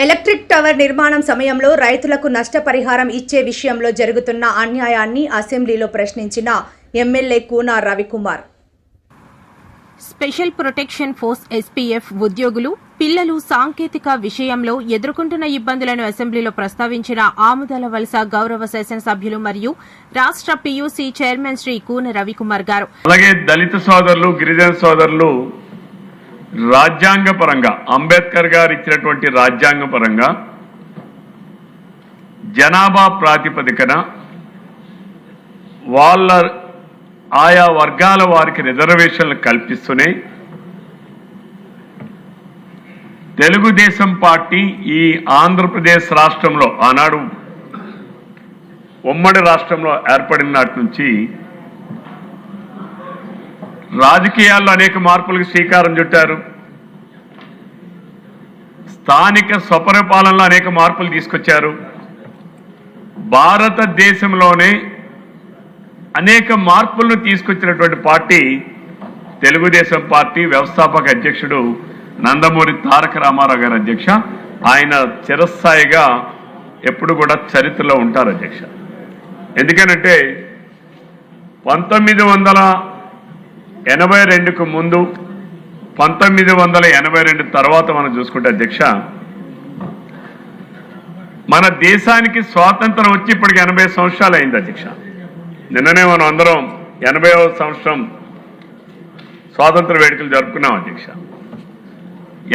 Electric tower నిర్మాణం సమయంలో రైతులకు నష్టపరిహారం ఇచ్చే విషయంలో జరుగుతున్న అన్యాయాన్ని అసెంబ్లీలో ప్రశ్నించిన MLA Koona Ravikumar. Special protection force SPF ఉద్యోగులు, పిల్లలు సాంకేతిక విషయంలో ఎదుర్కొంటున్న ఇబ్బందులను అసెంబ్లీలో ప్రస్తావించిన ఆముదాల వలస గౌరవ శాసనసభ్యులు మరియు రాష్ట్ర పీయూసీ చైర్మన్ శ్రీ కూన రవికుమార్ గారు. అలాగే దళిత సోదరులు, గిరిజన సోదరులు రాజ్యాంగపరంగా అంబేద్కర్ గారు ఇచ్చినటువంటి రాజ్యాంగపరంగా జనాభా ప్రాతిపదికన వాళ్ళ ఆయా వర్గాల వారికి రిజర్వేషన్లు కల్పిస్తూనే తెలుగుదేశం పార్టీ ఈ ఆంధ్రప్రదేశ్ రాష్ట్రంలో ఆనాడు ఉమ్మడి రాష్ట్రంలో ఏర్పడిన నాటి నుంచి రాజకీయాల్లో అనేక మార్పులకు శ్రీకారం చుట్టారు. స్థానిక స్వపరిపాలనలో అనేక మార్పులు తీసుకొచ్చారు. భారతదేశంలోనే అనేక మార్పులను తీసుకొచ్చినటువంటి పార్టీ తెలుగుదేశం పార్టీ. వ్యవస్థాపక అధ్యక్షుడు నందమూరి తారక రామారావు గారు అధ్యక్ష. ఆయన చిరస్థాయిగా ఎప్పుడు కూడా చరిత్రలో ఉంటారు అధ్యక్ష. ఎందుకనంటే 1982కు ముందు, 1982 తర్వాత మనం చూసుకుంటే అధ్యక్ష, మన దేశానికి స్వాతంత్రం వచ్చి ఇప్పటికి 80 సంవత్సరాలు అయింది అధ్యక్ష. నిన్ననే మనం అందరం 80వ సంవత్సరం స్వాతంత్ర వేడుకలు జరుపుకున్నాం అధ్యక్ష.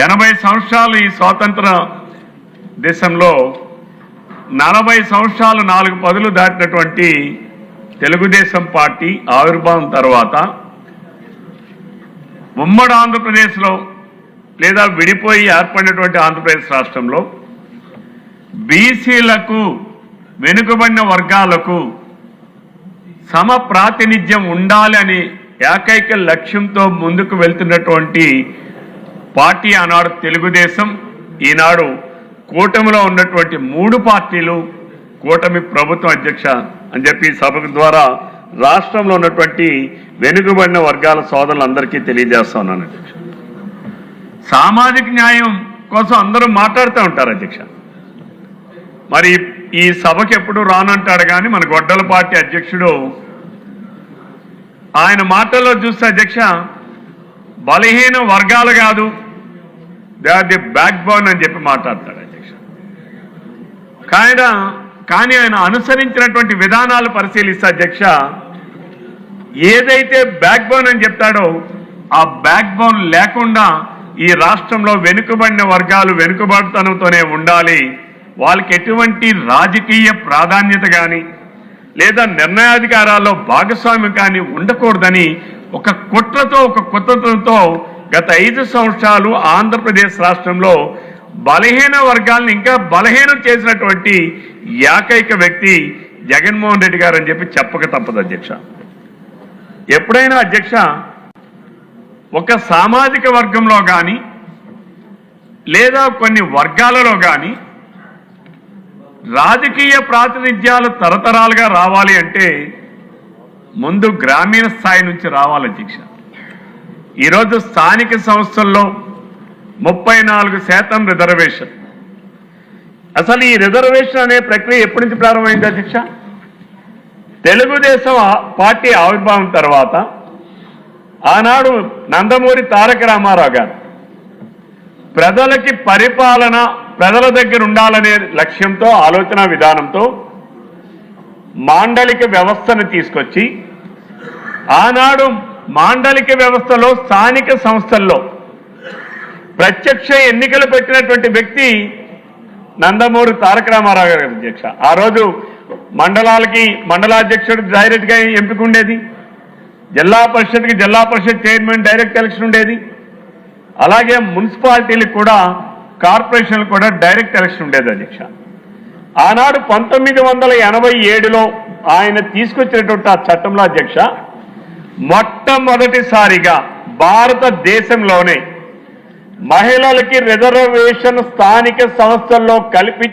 80 సంవత్సరాలు ఈ స్వాతంత్ర దేశంలో 40 సంవత్సరాలు 4 పదులు దాటినటువంటి తెలుగుదేశం పార్టీ ఆవిర్భావం తర్వాత ఉమ్మడి ఆంధ్రప్రదేశ్లో లేదా విడిపోయి ఏర్పడినటువంటి ఆంధ్రప్రదేశ్ రాష్ట్రంలో బీసీలకు, వెనుకబడిన వర్గాలకు సమ ప్రాతినిధ్యం ఉండాలి అనే ఏకైక లక్ష్యంతో ముందుకు వెళ్తున్నటువంటి పార్టీ ఆనాడు తెలుగుదేశం. ఈనాడు కూటమిలో ఉన్నటువంటి 3 పార్టీలు కూటమి ప్రభుత్వం అధ్యక్ష అని చెప్పి సభ ద్వారా రాష్ట్రంలో ఉన్నటువంటి వెనుకబడిన వర్గాల సోదరులందరికీ తెలియజేస్తా ఉన్నాను అధ్యక్ష. సామాజిక న్యాయం కోసం అందరూ మాట్లాడుతూ ఉంటారు అధ్యక్ష. మరి ఈ సభకి ఎప్పుడు రానంటాడు కానీ మన గొడ్డల పార్టీ అధ్యక్షుడు ఆయన మాటల్లో చూస్తే అధ్యక్ష, బలహీన వర్గాలు కాదు, they are the backbone అని చెప్పి మాట్లాడతాడు అధ్యక్ష. కానీ ఆయన అనుసరించినటువంటి విధానాలు పరిశీలిస్తే అధ్యక్ష, ఏదైతే బ్యాక్ బోన్ అని చెప్తాడో ఆ బ్యాక్ బోన్ లేకుండా ఈ రాష్ట్రంలో వెనుకబడిన వర్గాలు వెనుకబడితనంతోనే ఉండాలి, వాళ్ళకి ఎటువంటి రాజకీయ ప్రాధాన్యత కానీ లేదా నిర్ణయాధికారాల్లో భాగస్వామ్యం కానీ ఉండకూడదని ఒక కుట్రతో, ఒక కుతంత్రంతో గత 5 సంవత్సరాలు ఆంధ్రప్రదేశ్ రాష్ట్రంలో బలహీన వర్గాలను ఇంకా బలహీనం చేసినటువంటి ఏకైక వ్యక్తి జగన్మోహన్ రెడ్డి గారు అని చెప్పి చెప్పక తప్పదు అధ్యక్ష. ఎప్పుడైనా అధ్యక్ష ఒక సామాజిక వర్గంలో కానీ లేదా కొన్ని వర్గాలలో కానీ రాజకీయ ప్రాతినిధ్యాలు తరతరాలుగా రావాలి అంటే ముందు గ్రామీణ స్థాయి నుంచి రావాలి అధ్యక్ష. ఈరోజు స్థానిక సంస్థల్లో 34% రిజర్వేషన్. అసలు ఈ రిజర్వేషన్ అనే ప్రక్రియ ఎప్పటి నుంచి ప్రారంభమైంది అధ్యక్ష? తెలుగుదేశం పార్టీ ఆవిర్భావం తర్వాత ఆనాడు నందమూరి తారక రామారావు గారు ప్రజలకి పరిపాలన ప్రజల దగ్గర ఉండాలనే లక్ష్యంతో, ఆలోచన విధానంతో మాండలిక వ్యవస్థను తీసుకొచ్చి ఆనాడు మాండలిక వ్యవస్థలో స్థానిక సంస్థల్లో ప్రత్యక్ష ఎన్నికలు పెట్టినటువంటి వ్యక్తి నందమూరి తారక రామారావు గారు అధ్యక్ష. ఆ రోజు మండలాలకి మండలాధ్యక్షుడు డైరెక్ట్గా ఎంపిక ఉండేది, జిల్లా పరిషత్కి జిల్లా పరిషత్ చైర్మన్ డైరెక్ట్ ఎలక్షన్ ఉండేది, అలాగే మున్సిపాలిటీలకు కూడా, కార్పొరేషన్లు కూడా డైరెక్ట్ ఎలక్షన్ ఉండేది అధ్యక్ష. ఆనాడు 1987లో ఆయన తీసుకొచ్చినటువంటి ఆ చట్టంలో అధ్యక్ష మొట్టమొదటిసారిగా భారతదేశంలోనే మహిళలకి రిజర్వేషన్ స్థానిక సంస్థల్లో కల్పించి